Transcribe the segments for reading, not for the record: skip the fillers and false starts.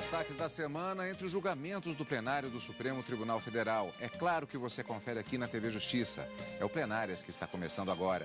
destaques da semana entre os julgamentos do plenário do Supremo Tribunal Federal. É claro que você confere aqui na TV Justiça. É o Plenárias que está começando agora.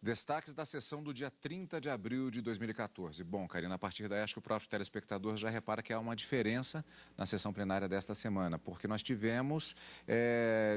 Destaques da sessão do dia 30 de abril de 2014. Bom, Karina, a partir daí acho que o próprio telespectador já repara que há uma diferença na sessão plenária desta semana, porque nós tivemos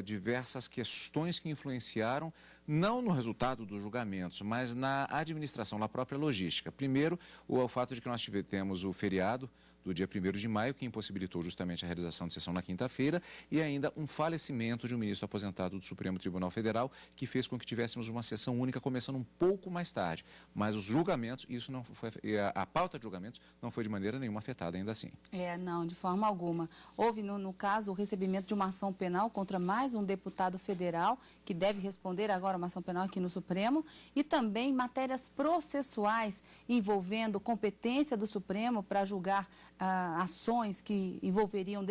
diversas questões que influenciaram, não no resultado dos julgamentos, mas na administração, na própria logística. Primeiro, o fato de que nós tivemos o feriado do dia 1º de maio, que impossibilitou justamente a realização de sessão na quinta-feira, e ainda um falecimento de um ministro aposentado do Supremo Tribunal Federal, que fez com que tivéssemos uma sessão única começando um pouco mais tarde. Mas os julgamentos, isso não foi, a pauta de julgamentos não foi de maneira nenhuma afetada ainda assim. Não, de forma alguma. Houve, no caso, o recebimento de uma ação penal contra mais um deputado federal, que deve responder agora uma ação penal aqui no Supremo, e também matérias processuais envolvendo competência do Supremo para julgar ações que envolveriam,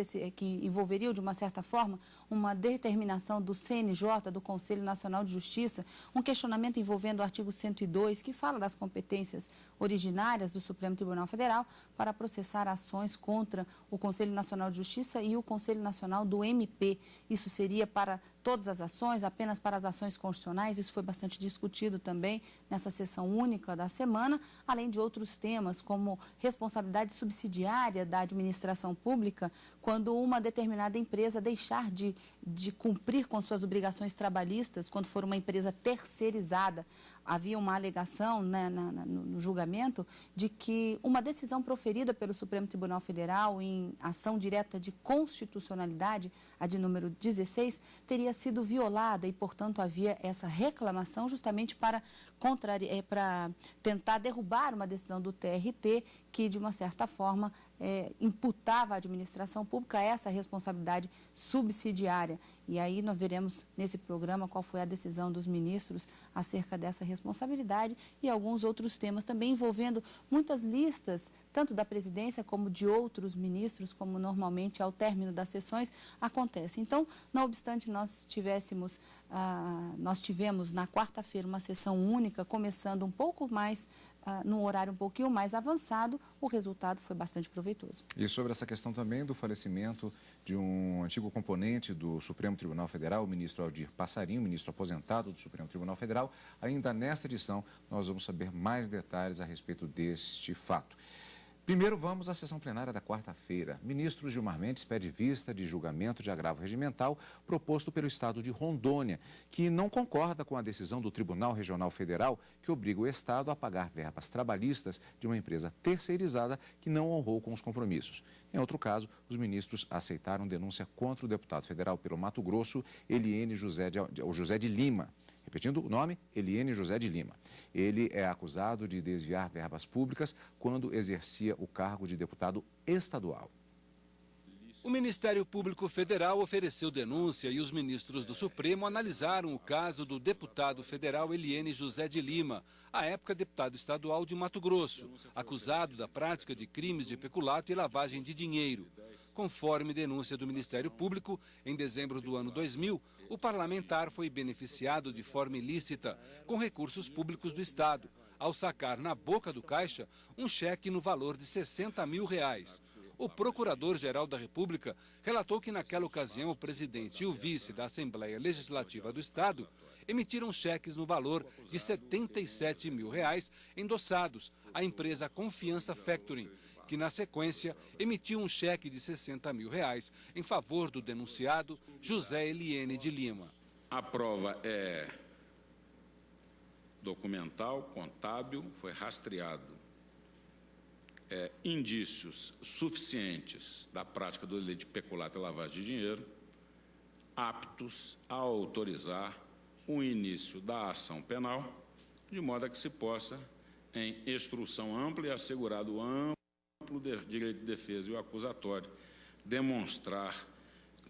de uma certa forma, uma determinação do CNJ, do Conselho Nacional de Justiça, um questionamento envolvendo o artigo 102, que fala das competências originárias do Supremo Tribunal Federal para processar ações contra o Conselho Nacional de Justiça e o Conselho Nacional do MP. Isso seria para todas as ações, apenas para as ações constitucionais. Isso foi bastante discutido também nessa sessão única da semana, além de outros temas, como responsabilidade subsidiária da administração pública, quando uma determinada empresa deixar de cumprir com suas obrigações trabalhistas, quando for uma empresa terceirizada. Havia uma alegação, no julgamento de que uma decisão proferida pelo Supremo Tribunal Federal em ação direta de constitucionalidade, a de número 16, teria sido violada e, portanto, havia essa reclamação justamente para tentar derrubar uma decisão do TRT que, de uma certa forma, imputava à administração pública essa responsabilidade subsidiária. E aí nós veremos nesse programa qual foi a decisão dos ministros acerca dessa responsabilidade e alguns outros temas também envolvendo muitas listas, tanto da presidência como de outros ministros, como normalmente ao término das sessões acontece. Então, não obstante nós tivemos na quarta-feira uma sessão única, começando um pouco mais, num horário um pouquinho mais avançado, o resultado foi bastante proveitoso. E sobre essa questão também do falecimento de um antigo componente do Supremo Tribunal Federal, o ministro Aldir Passarinho, ministro aposentado do Supremo Tribunal Federal, ainda nesta edição nós vamos saber mais detalhes a respeito deste fato. Primeiro, vamos à sessão plenária da quarta-feira. Ministro Gilmar Mendes pede vista de julgamento de agravo regimental proposto pelo Estado de Rondônia, que não concorda com a decisão do Tribunal Regional Federal que obriga o Estado a pagar verbas trabalhistas de uma empresa terceirizada que não honrou com os compromissos. Em outro caso, os ministros aceitaram denúncia contra o deputado federal pelo Mato Grosso, Eliene José de Lima. Repetindo o nome, Eliene José de Lima. Ele é acusado de desviar verbas públicas quando exercia o cargo de deputado estadual. O Ministério Público Federal ofereceu denúncia e os ministros do Supremo analisaram o caso do deputado federal Eliene José de Lima, à época deputado estadual de Mato Grosso, acusado da prática de crimes de peculato e lavagem de dinheiro. Conforme denúncia do Ministério Público, em dezembro do ano 2000, o parlamentar foi beneficiado de forma ilícita com recursos públicos do Estado, ao sacar na boca do caixa um cheque no valor de R$60 mil. O Procurador-Geral da República relatou que naquela ocasião o presidente e o vice da Assembleia Legislativa do Estado emitiram cheques no valor de R$77 mil endossados à empresa Confiança Factoring, que na sequência emitiu um cheque de R$60 mil em favor do denunciado José Eliene de Lima. A prova é documental, contábil, foi rastreado indícios suficientes da prática do delito de peculato e lavagem de dinheiro, aptos a autorizar o início da ação penal, de modo a que se possa, em instrução ampla e assegurado amplo direito de defesa e o acusatório, demonstrar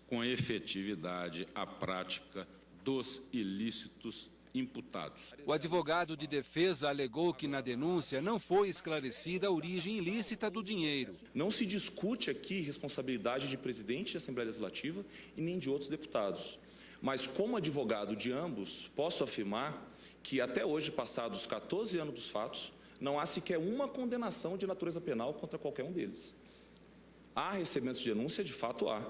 com efetividade a prática dos ilícitos imputados. O advogado de defesa alegou que na denúncia não foi esclarecida a origem ilícita do dinheiro. Não se discute aqui responsabilidade de presidente da Assembleia Legislativa e nem de outros deputados. Mas, como advogado de ambos, posso afirmar que até hoje, passados 14 anos dos fatos, não há sequer uma condenação de natureza penal contra qualquer um deles. Há recebimentos de denúncia, de fato há,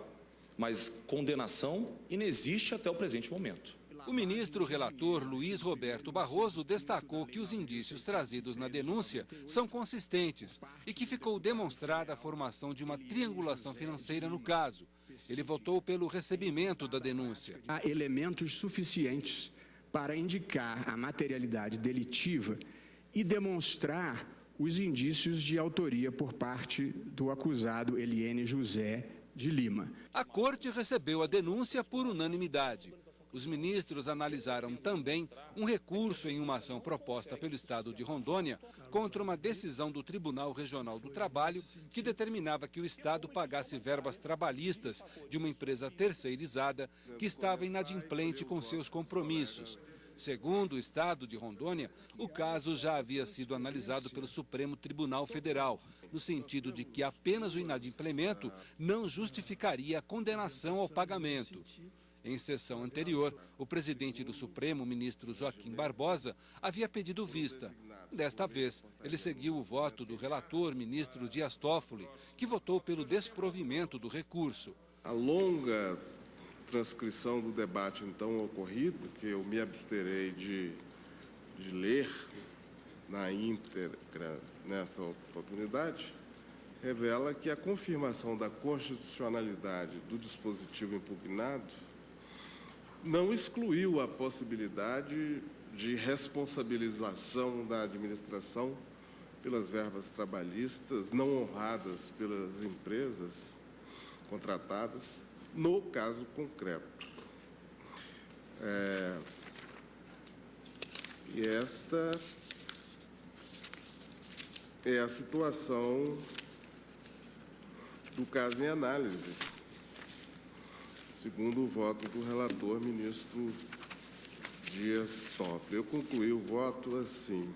mas condenação inexiste até o presente momento. O ministro relator Luiz Roberto Barroso destacou que os indícios trazidos na denúncia são consistentes e que ficou demonstrada a formação de uma triangulação financeira no caso. Ele votou pelo recebimento da denúncia. Há elementos suficientes para indicar a materialidade delitiva e demonstrar os indícios de autoria por parte do acusado Eliene José de Lima. A corte recebeu a denúncia por unanimidade. Os ministros analisaram também um recurso em uma ação proposta pelo Estado de Rondônia contra uma decisão do Tribunal Regional do Trabalho que determinava que o Estado pagasse verbas trabalhistas de uma empresa terceirizada que estava inadimplente com seus compromissos. Segundo o Estado de Rondônia, o caso já havia sido analisado pelo Supremo Tribunal Federal, no sentido de que apenas o inadimplemento não justificaria a condenação ao pagamento. Em sessão anterior, o presidente do Supremo, ministro Joaquim Barbosa, havia pedido vista. Desta vez, ele seguiu o voto do relator, ministro Dias Toffoli, que votou pelo desprovimento do recurso. A longa transcrição do debate, então, ocorrido, que eu me absterei de ler na íntegra nessa oportunidade, revela que a confirmação da constitucionalidade do dispositivo impugnado não excluiu a possibilidade de responsabilização da administração pelas verbas trabalhistas não honradas pelas empresas contratadas, no caso concreto. E esta é a situação do caso em análise, segundo o voto do relator, ministro Dias Toffoli. Eu concluí o voto assim.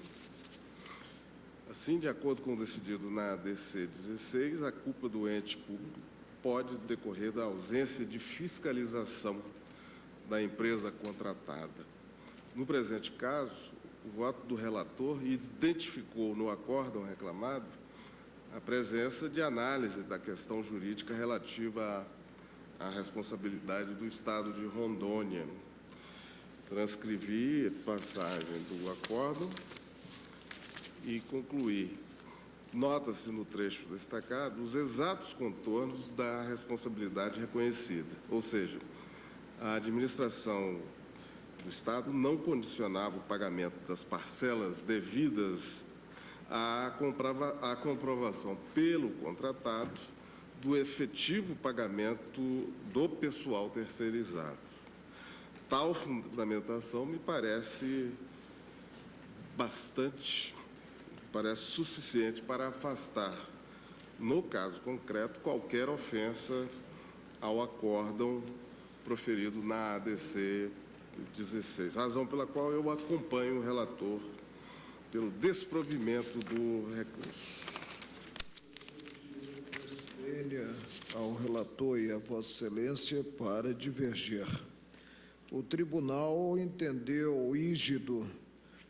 Assim, de acordo com o decidido na ADC 16, a culpa do ente público pode decorrer da ausência de fiscalização da empresa contratada. No presente caso, o voto do relator identificou no acórdão reclamado a presença de análise da questão jurídica relativa à responsabilidade do Estado de Rondônia. Transcrevi a passagem do acórdão e concluí. Nota-se no trecho destacado os exatos contornos da responsabilidade reconhecida, ou seja, a administração do Estado não condicionava o pagamento das parcelas devidas à comprovação pelo contratado do efetivo pagamento do pessoal terceirizado. Tal fundamentação me parece suficiente para afastar, no caso concreto, qualquer ofensa ao acórdão proferido na ADC 16, razão pela qual eu acompanho o relator pelo desprovimento do recurso. Ao relator e a Vossa Excelência para divergir. O Tribunal entendeu ígido,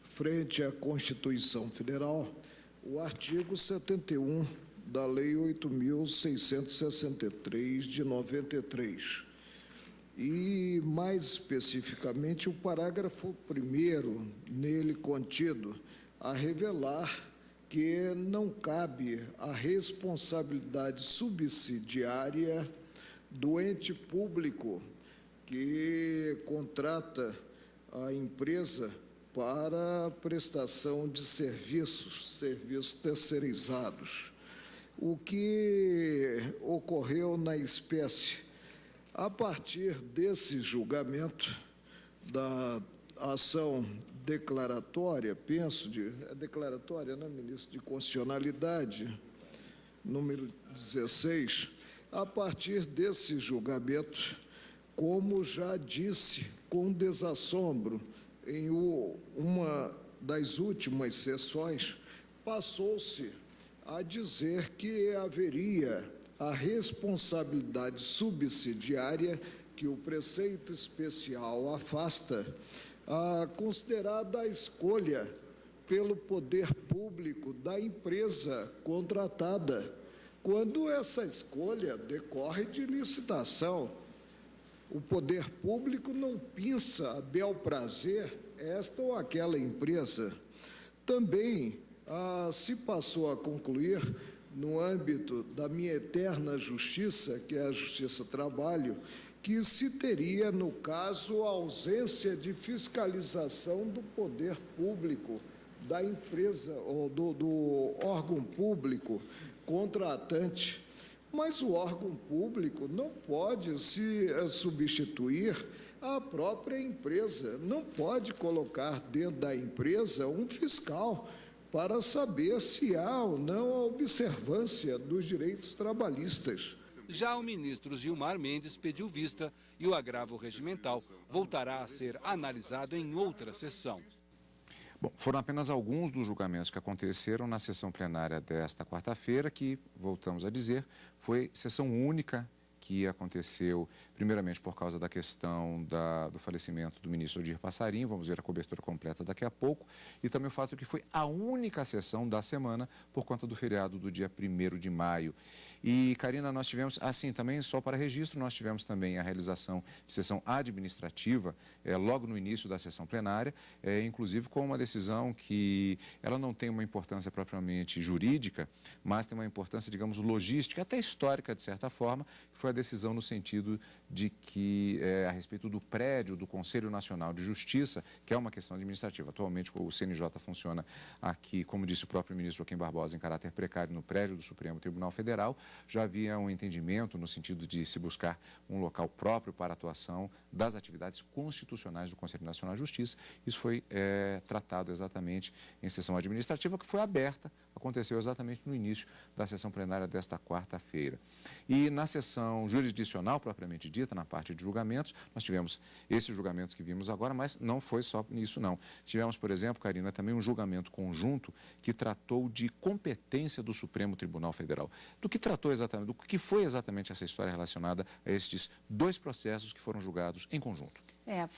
frente à Constituição Federal, o artigo 71 da Lei 8.663, de 93, e, mais especificamente, o parágrafo 1º nele contido, a revelar que não cabe a responsabilidade subsidiária do ente público que contrata a empresa para prestação de serviços terceirizados. O que ocorreu na espécie? A partir desse julgamento da ação declaratória, declaratória, né, ministro, de constitucionalidade, número 16, a partir desse julgamento, como já disse com desassombro em uma das últimas sessões, passou-se a dizer que haveria a responsabilidade subsidiária que o preceito especial afasta, considerada a escolha pelo poder público da empresa contratada, quando essa escolha decorre de licitação. O poder público não pinça a bel prazer esta ou aquela empresa. Também se passou a concluir, no âmbito da minha eterna justiça, que é a Justiça do Trabalho, que se teria, no caso, a ausência de fiscalização do poder público, da empresa ou do órgão público contratante. Mas o órgão público não pode se substituir à própria empresa, não pode colocar dentro da empresa um fiscal para saber se há ou não a observância dos direitos trabalhistas. Já o ministro Gilmar Mendes pediu vista e o agravo regimental voltará a ser analisado em outra sessão. Bom, foram apenas alguns dos julgamentos que aconteceram na sessão plenária desta quarta-feira, que, voltamos a dizer, foi sessão única que aconteceu, primeiramente, por causa da questão do falecimento do ministro Aldir Passarinho, vamos ver a cobertura completa daqui a pouco, e também o fato que foi a única sessão da semana por conta do feriado do dia 1º de maio. E, Karina, nós tivemos, assim, também só para registro, nós tivemos também a realização de sessão administrativa, logo no início da sessão plenária, inclusive com uma decisão que ela não tem uma importância propriamente jurídica, mas tem uma importância, digamos, logística, até histórica, de certa forma, que foi a decisão no sentido de que, a respeito do prédio do Conselho Nacional de Justiça, que é uma questão administrativa. Atualmente, o CNJ funciona aqui, como disse o próprio ministro Joaquim Barbosa, em caráter precário no prédio do Supremo Tribunal Federal. Já havia um entendimento no sentido de se buscar um local próprio para a atuação das atividades constitucionais do Conselho Nacional de Justiça. Isso foi tratado exatamente em sessão administrativa, que foi aberta, aconteceu exatamente no início da sessão plenária desta quarta-feira. E na sessão jurisdicional, propriamente dita, na parte de julgamentos, nós tivemos esses julgamentos que vimos agora, mas não foi só nisso, não. Tivemos, por exemplo, Karina, também um julgamento conjunto que tratou de competência do Supremo Tribunal Federal. Do que tratou exatamente, do que foi exatamente essa história relacionada a estes dois processos que foram julgados em conjunto.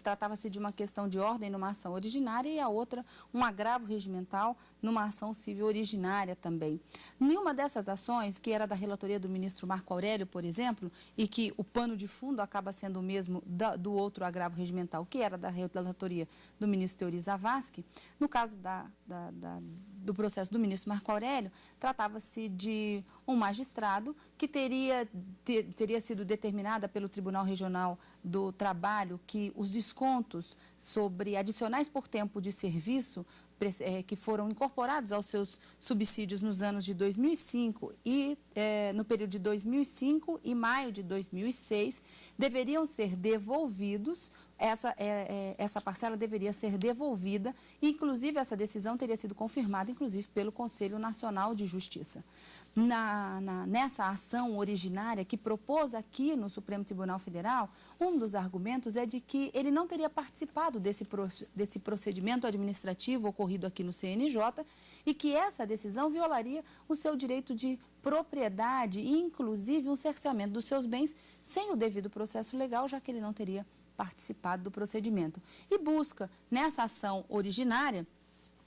Tratava-se de uma questão de ordem numa ação originária e a outra um agravo regimental numa ação civil originária também. Nenhuma dessas ações, que era da relatoria do ministro Marco Aurélio, por exemplo, e que o pano de fundo acaba sendo o mesmo do outro agravo regimental, que era da relatoria do ministro Teori Zavascki, no caso do processo do ministro Marco Aurélio, tratava-se de um magistrado que teria sido determinada pelo Tribunal Regional do Trabalho que os descontos sobre adicionais por tempo de serviço que foram incorporados aos seus subsídios nos anos de 2005 e no período de 2005 e maio de 2006 deveriam ser devolvidos. Essa parcela deveria ser devolvida, e, inclusive, essa decisão teria sido confirmada, inclusive, pelo Conselho Nacional de Justiça. Nessa ação originária que propôs aqui no Supremo Tribunal Federal, um dos argumentos é de que ele não teria participado desse procedimento administrativo ocorrido aqui no CNJ e que essa decisão violaria o seu direito de propriedade e, inclusive, um cerceamento dos seus bens sem o devido processo legal, já que ele não teria participado do procedimento. E busca, nessa ação originária,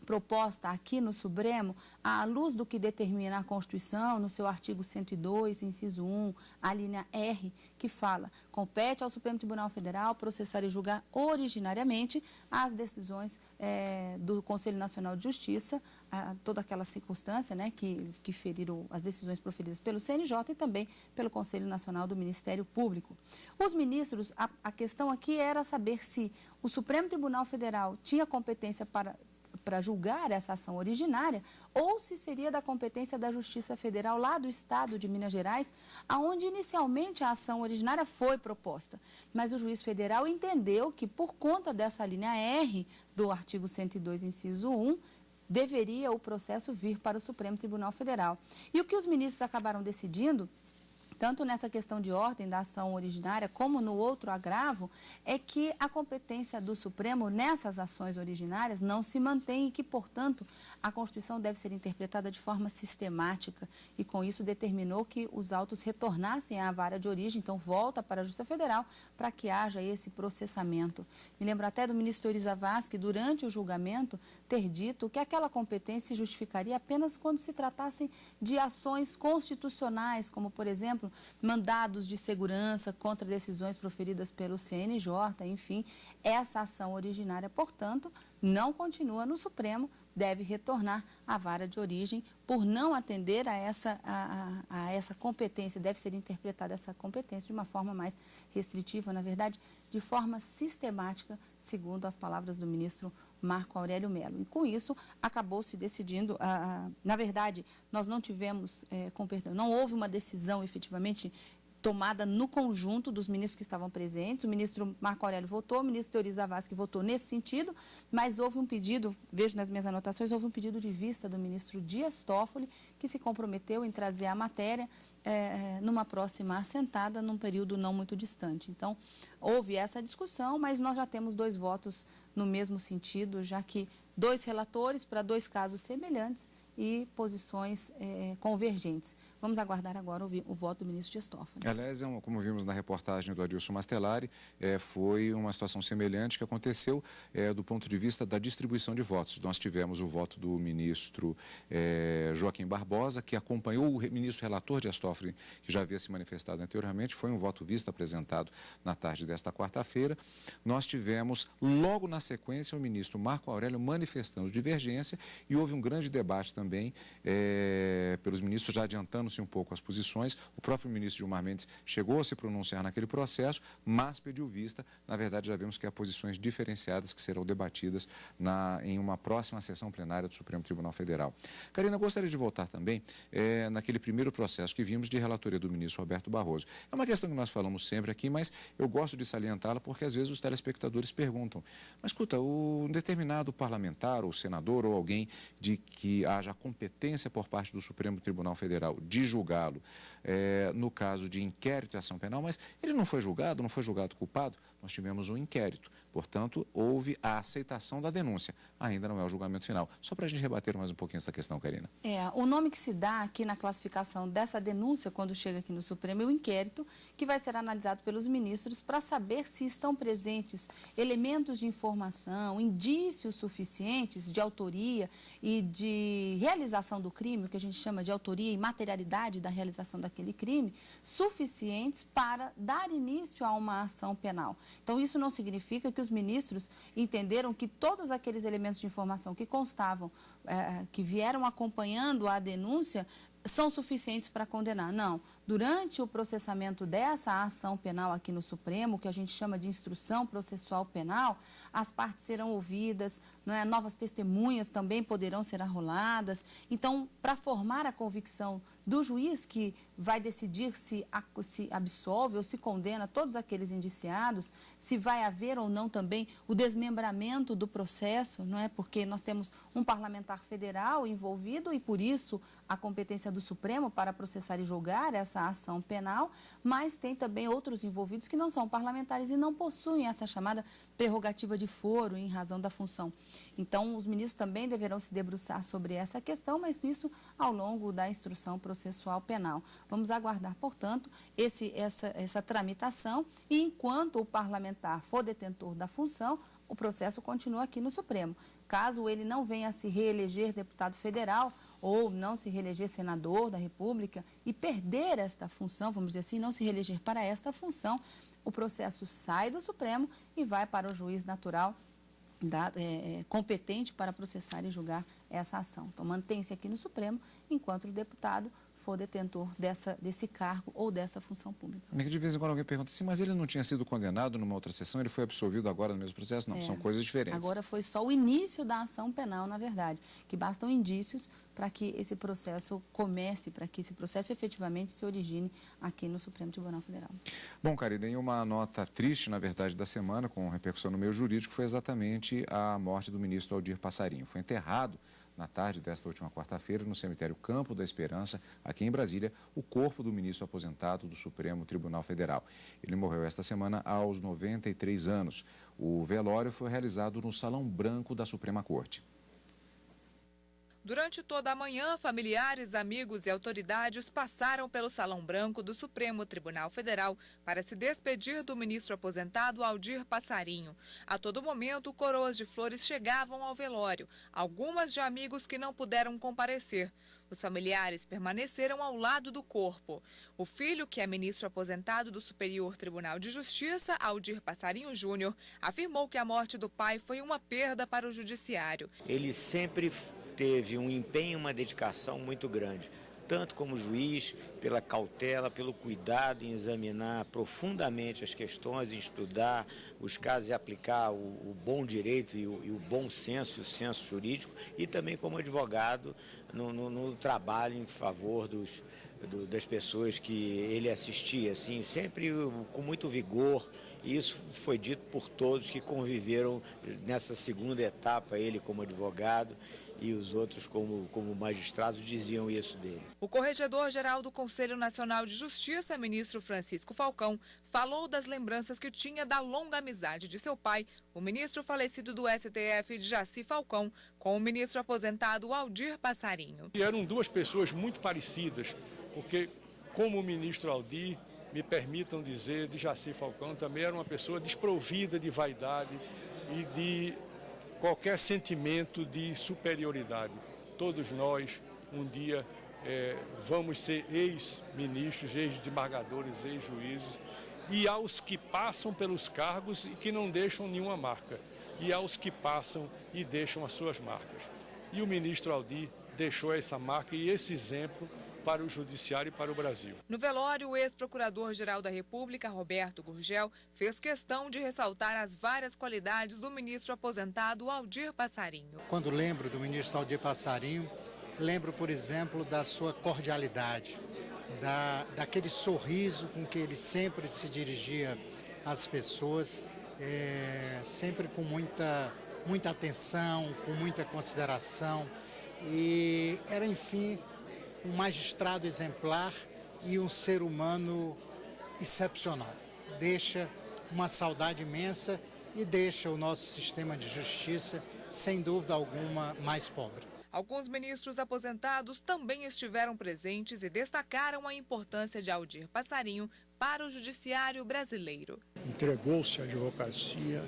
proposta aqui no Supremo, à luz do que determina a Constituição, no seu artigo 102, inciso 1, a linha R, que fala: compete ao Supremo Tribunal Federal processar e julgar originariamente as decisões do Conselho Nacional de Justiça, toda aquela circunstância, né, que feriram as decisões proferidas pelo CNJ e também pelo Conselho Nacional do Ministério Público. Os ministros, a questão aqui era saber se o Supremo Tribunal Federal tinha competência para julgar essa ação originária, ou se seria da competência da Justiça Federal lá do Estado de Minas Gerais, aonde inicialmente a ação originária foi proposta. Mas o juiz federal entendeu que, por conta dessa linha R do artigo 102, inciso 1, deveria o processo vir para o Supremo Tribunal Federal. E o que os ministros acabaram decidindo tanto nessa questão de ordem da ação originária, como no outro agravo, é que a competência do Supremo nessas ações originárias não se mantém e que, portanto, a Constituição deve ser interpretada de forma sistemática e, com isso, determinou que os autos retornassem à vara de origem, então volta para a Justiça Federal para que haja esse processamento. Me lembro até do ministro Euri Zavascki, durante o julgamento, ter dito que aquela competência se justificaria apenas quando se tratassem de ações constitucionais, como, por exemplo, mandados de segurança contra decisões proferidas pelo CNJ, enfim, essa ação originária, portanto, não continua no Supremo, deve retornar à vara de origem por não atender a essa competência, deve ser interpretada essa competência de uma forma mais restritiva, na verdade, de forma sistemática, segundo as palavras do ministro Marco Aurélio Mello. E com isso, acabou se decidindo, na verdade, nós não tivemos, não houve uma decisão efetivamente tomada no conjunto dos ministros que estavam presentes. O ministro Marco Aurélio votou, o ministro Euri Zavascki votou nesse sentido, mas houve um pedido, vejo nas minhas anotações, houve um pedido de vista do ministro Dias Toffoli, que se comprometeu em trazer a matéria numa próxima assentada, num período não muito distante. Então, houve essa discussão, mas nós já temos 2 votos no mesmo sentido, já que 2 relatores para 2 casos semelhantes e posições convergentes. Vamos aguardar agora o voto do ministro Dias Toffoli. Aliás, como vimos na reportagem do Adilson Mastelari, foi uma situação semelhante que aconteceu do ponto de vista da distribuição de votos. Nós tivemos o voto do ministro Joaquim Barbosa, que acompanhou o ministro relator Dias Toffoli, que já havia se manifestado anteriormente. Foi um voto visto apresentado na tarde desta quarta-feira. Nós tivemos, logo na sequência, o ministro Marco Aurélio manifestando divergência e houve um grande debate também pelos ministros, já adiantando-se um pouco as posições. O próprio ministro Gilmar Mendes chegou a se pronunciar naquele processo, mas pediu vista. Na verdade, já vemos que há posições diferenciadas que serão debatidas em uma próxima sessão plenária do Supremo Tribunal Federal. Karina, gostaria de voltar também naquele primeiro processo que vimos de relatoria do ministro Roberto Barroso. É uma questão que nós falamos sempre aqui, mas eu gosto de salientá-la porque às vezes os telespectadores perguntam, mas escuta, um determinado parlamentar ou senador ou alguém de que haja competência por parte do Supremo Tribunal Federal de julgá-lo no caso de inquérito e ação penal, mas ele não foi julgado culpado, nós tivemos um inquérito. Portanto, houve a aceitação da denúncia. Ainda não é o julgamento final. Só para a gente rebater mais um pouquinho essa questão, Karina. O nome que se dá aqui na classificação dessa denúncia, quando chega aqui no Supremo, é o inquérito, que vai ser analisado pelos ministros para saber se estão presentes elementos de informação, indícios suficientes de autoria e de realização do crime, o que a gente chama de autoria e materialidade da realização daquele crime, suficientes para dar início a uma ação penal. Então, isso não significa que os ministros entenderam que todos aqueles elementos de informação que constavam, que vieram acompanhando a denúncia, são suficientes para condenar. Não. Durante o processamento dessa ação penal aqui no Supremo, que a gente chama de instrução processual penal, as partes serão ouvidas, novas testemunhas também poderão ser arroladas. Então, para formar a convicção do juiz que vai decidir se absolve ou se condena todos aqueles indiciados, se vai haver ou não também o desmembramento do processo, porque nós temos um parlamentar federal envolvido e, por isso, a competência do Supremo para processar e julgar essa ação penal, mas tem também outros envolvidos que não são parlamentares e não possuem essa chamada prerrogativa de foro em razão da função. Então, os ministros também deverão se debruçar sobre essa questão, mas isso ao longo da instrução processual penal. Vamos aguardar, portanto, essa tramitação e, enquanto o parlamentar for detentor da função, o processo continua aqui no Supremo. Caso ele não venha a se reeleger deputado federal ou não se reeleger senador da República e perder esta função, vamos dizer assim, não se reeleger para esta função, o processo sai do Supremo e vai para o juiz natural competente para processar e julgar essa ação. Então, mantém-se aqui no Supremo enquanto o deputado for detentor desse cargo ou dessa função pública. De vez em quando alguém pergunta assim, mas ele não tinha sido condenado numa outra sessão, ele foi absolvido agora no mesmo processo? Não, são coisas diferentes. Agora foi só o início da ação penal, na verdade, que bastam indícios para que esse processo comece, para que esse processo efetivamente se origine aqui no Supremo Tribunal Federal. Bom, Karina, em uma nota triste, na verdade, da semana, com repercussão no meio jurídico, foi exatamente a morte do ministro Aldir Passarinho. Foi enterrado na tarde desta última quarta-feira, no cemitério Campo da Esperança, aqui em Brasília, o corpo do ministro aposentado do Supremo Tribunal Federal. Ele morreu esta semana aos 93 anos. O velório foi realizado no Salão Branco da Suprema Corte. Durante toda a manhã, familiares, amigos e autoridades passaram pelo Salão Branco do Supremo Tribunal Federal para se despedir do ministro aposentado Aldir Passarinho. A todo momento, coroas de flores chegavam ao velório, algumas de amigos que não puderam comparecer. Os familiares permaneceram ao lado do corpo. O filho, que é ministro aposentado do Superior Tribunal de Justiça, Aldir Passarinho Júnior, afirmou que a morte do pai foi uma perda para o judiciário. Ele sempre teve um empenho, uma dedicação muito grande, tanto como juiz, pela cautela, pelo cuidado em examinar profundamente as questões, em estudar os casos e aplicar o bom direito e o bom senso, o senso jurídico, e também como advogado no trabalho em favor das pessoas que ele assistia, assim, sempre com muito vigor. E isso foi dito por todos que conviveram nessa segunda etapa, ele como advogado e os outros como magistrados diziam isso dele. O corregedor-geral do Conselho Nacional de Justiça, ministro Francisco Falcão, falou das lembranças que tinha da longa amizade de seu pai, o ministro falecido do STF, Jaci Falcão, com o ministro aposentado Aldir Passarinho. E eram duas pessoas muito parecidas, porque como o ministro Aldir, me permitam dizer, de Jaci Falcão, também era uma pessoa desprovida de vaidade e de qualquer sentimento de superioridade. Todos nós, um dia, vamos ser ex-ministros, ex-desembargadores, ex-juízes, e aos que passam pelos cargos e que não deixam nenhuma marca, e aos que passam e deixam as suas marcas. E o ministro Aldir deixou essa marca e esse exemplo para o Judiciário e para o Brasil. No velório, o ex-procurador-geral da República, Roberto Gurgel, fez questão de ressaltar as várias qualidades do ministro aposentado Aldir Passarinho. Quando lembro do ministro Aldir Passarinho, lembro, por exemplo, da sua cordialidade, daquele sorriso com que ele sempre se dirigia às pessoas, sempre com muita atenção, com muita consideração, e era, enfim, um magistrado exemplar e um ser humano excepcional. Deixa uma saudade imensa e deixa o nosso sistema de justiça, sem dúvida alguma, mais pobre. Alguns ministros aposentados também estiveram presentes e destacaram a importância de Aldir Passarinho para o judiciário brasileiro. Entregou-se à advocacia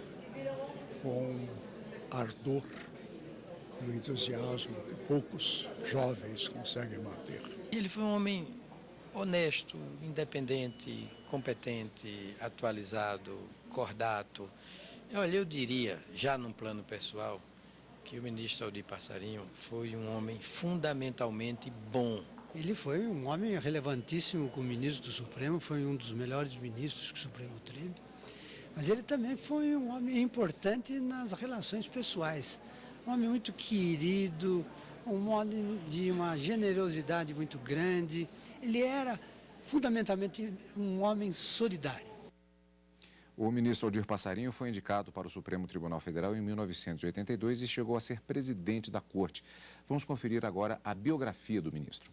com ardor e o entusiasmo que poucos jovens conseguem manter. Ele foi um homem honesto, independente, competente, atualizado, cordato. Olha, eu diria, já num plano pessoal, que o ministro Aldir Passarinho foi um homem fundamentalmente bom. Ele foi um homem relevantíssimo como ministro do Supremo, foi um dos melhores ministros que o Supremo teve, mas ele também foi um homem importante nas relações pessoais. Um homem muito querido, um homem de uma generosidade muito grande. Ele era, fundamentalmente, um homem solidário. O ministro Aldir Passarinho foi indicado para o Supremo Tribunal Federal em 1982 e chegou a ser presidente da Corte. Vamos conferir agora a biografia do ministro.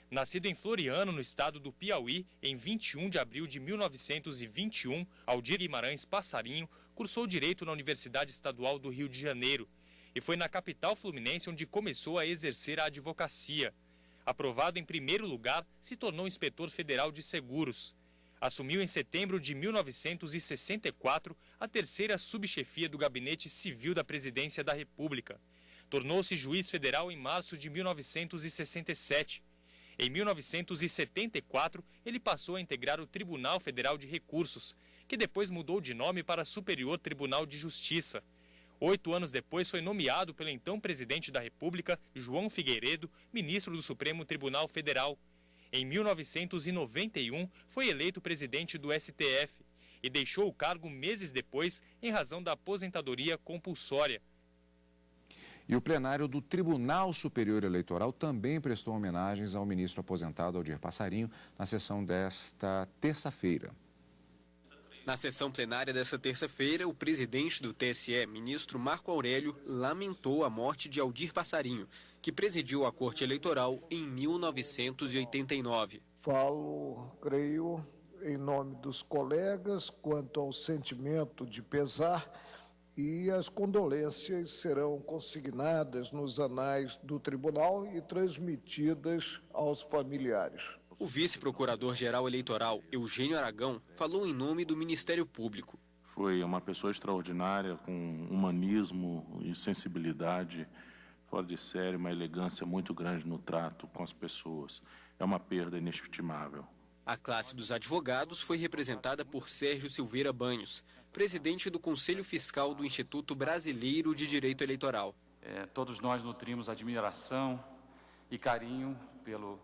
Nascido em Floriano, no estado do Piauí, em 21 de abril de 1921, Aldir Guimarães Passarinho cursou Direito na Universidade Estadual do Rio de Janeiro e foi na capital fluminense onde começou a exercer a advocacia. Aprovado em primeiro lugar, se tornou inspetor federal de seguros. Assumiu em setembro de 1964 a terceira subchefia do Gabinete Civil da Presidência da República. Tornou-se juiz federal em março de 1967. Em 1974, ele passou a integrar o Tribunal Federal de Recursos, que depois mudou de nome para Superior Tribunal de Justiça. 8 anos depois, foi nomeado pelo então presidente da República, João Figueiredo, ministro do Supremo Tribunal Federal. Em 1991, foi eleito presidente do STF e deixou o cargo meses depois em razão da aposentadoria compulsória. E o plenário do Tribunal Superior Eleitoral também prestou homenagens ao ministro aposentado Aldir Passarinho na sessão desta terça-feira. Na sessão plenária desta terça-feira, o presidente do TSE, ministro Marco Aurélio, lamentou a morte de Aldir Passarinho, que presidiu a Corte Eleitoral em 1989. Falo, creio, em nome dos colegas quanto ao sentimento de pesar, e as condolências serão consignadas nos anais do tribunal e transmitidas aos familiares. O vice-procurador-geral eleitoral, Eugênio Aragão, falou em nome do Ministério Público. Foi uma pessoa extraordinária, com humanismo e sensibilidade fora de série, uma elegância muito grande no trato com as pessoas. É uma perda inestimável. A classe dos advogados foi representada por Sérgio Silveira Banhos, presidente do Conselho Fiscal do Instituto Brasileiro de Direito Eleitoral. Todos nós nutrimos admiração e carinho pelo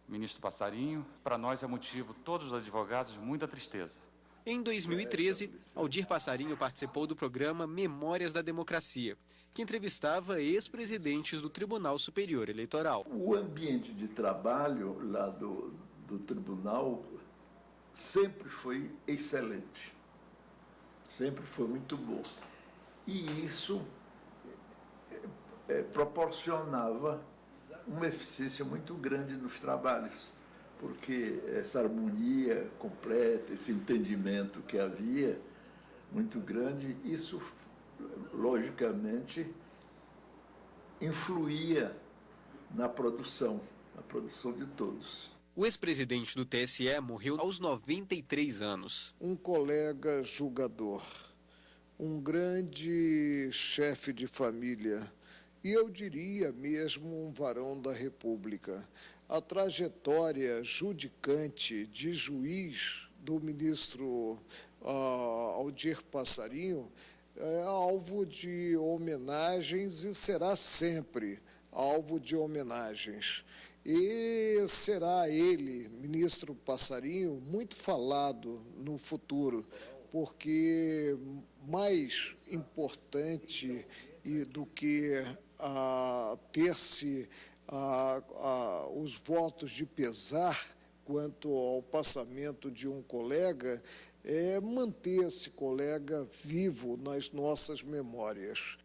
ministro Passarinho. Para nós é motivo, todos os advogados, de muita tristeza. Em 2013, Aldir Passarinho participou do programa Memórias da Democracia, que entrevistava ex-presidentes do Tribunal Superior Eleitoral. O ambiente de trabalho lá do tribunal sempre foi excelente, sempre foi muito bom. E isso proporcionava uma eficiência muito grande nos trabalhos, porque essa harmonia completa, esse entendimento que havia muito grande, isso logicamente influía na produção de todos. O ex-presidente do TSE morreu aos 93 anos. Um colega julgador, um grande chefe de família, e eu diria mesmo um varão da República. A trajetória judicante de juiz do ministro Aldir Passarinho é alvo de homenagens e será sempre alvo de homenagens. E será ele, ministro Passarinho, muito falado no futuro, porque mais importante do que ter-se os votos de pesar quanto ao passamento de um colega é manter esse colega vivo nas nossas memórias.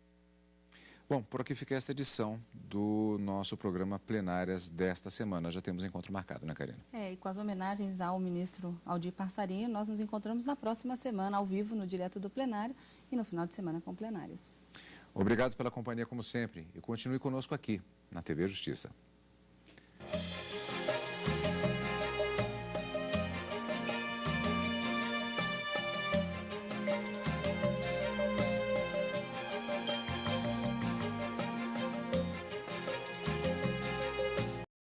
Bom, por aqui fica esta edição do nosso programa Plenárias desta semana. Já temos encontro marcado, né, Karina? E com as homenagens ao ministro Aldir Passarinho, nós nos encontramos na próxima semana, ao vivo, no Direto do Plenário, e no final de semana com plenárias. Obrigado pela companhia, como sempre, e continue conosco aqui, na TV Justiça.